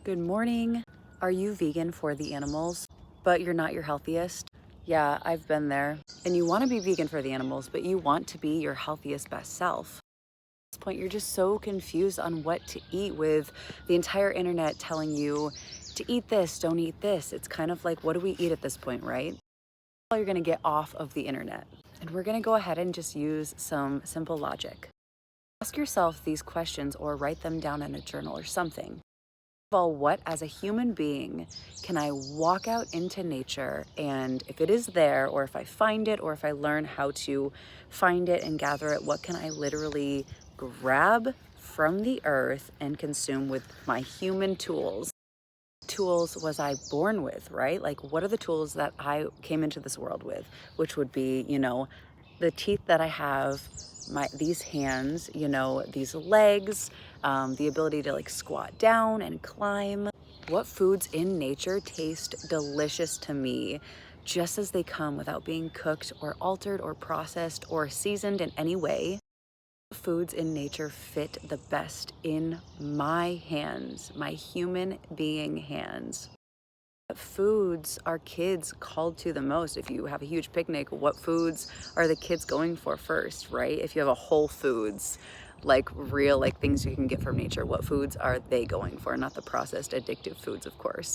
Good morning. Are you vegan for the animals, but you're not your healthiest? Yeah, I've been there. And you want to be vegan for the animals, but you want to be your healthiest best self. At this point, you're just so confused on what to eat with the entire internet telling you to eat this, don't eat this. It's kind of like, what do we eat at this point, right? You're going to get off of the internet. And we're going to go ahead and just use some simple logic. Ask yourself these questions or write them down in a journal or something. All, what as a human being can I walk out into nature, and if it is there, or if I find it, or if I learn how to find it and gather it, what can I literally grab from the earth and consume with my human tools? Tools was I born with, right? Like, what are the tools that I came into this world with? Which would be, the teeth that I have, these hands, these legs, the ability to like squat down and climb. What foods in nature taste delicious to me, just as they come without being cooked or altered or processed or seasoned in any way? Foods in nature fit the best in my hands, my human being hands. What foods are kids called to the most? If you have a huge picnic, what foods are the kids going for first, right? If you have a Whole Foods, like real, like things you can get from nature, what foods are they going for? Not the processed addictive foods, of course.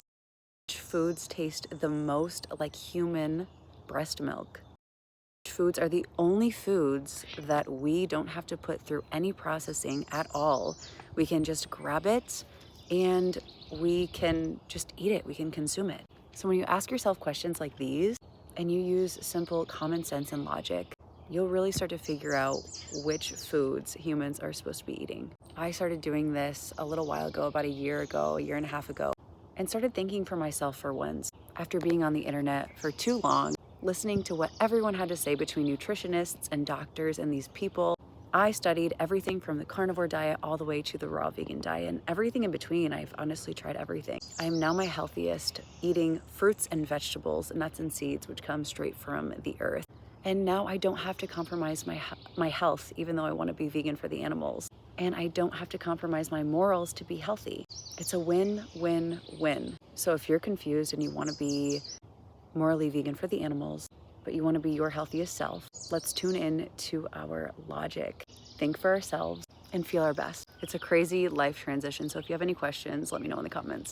Which foods taste the most like human breast milk? Foods are the only foods that we don't have to put through any processing at all. We can just grab it and we can just eat it, we can consume it. So when you ask yourself questions like these and you use simple common sense and logic, you'll really start to figure out which foods humans are supposed to be eating. I started doing this a little while ago, about a year and a half ago, and started thinking for myself for once. After being on the internet for too long, listening to what everyone had to say between nutritionists and doctors and these people, I studied everything from the carnivore diet all the way to the raw vegan diet and everything in between. I've honestly tried everything. I am now my healthiest eating fruits and vegetables, nuts and seeds, which come straight from the earth. And now I don't have to compromise my health, even though I want to be vegan for the animals. And I don't have to compromise my morals to be healthy. It's a win, win, win. So if you're confused and you want to be morally vegan for the animals, but you want to be your healthiest self, let's tune in to our logic, think for ourselves, and feel our best. It's a crazy life transition. So if you have any questions, let me know in the comments.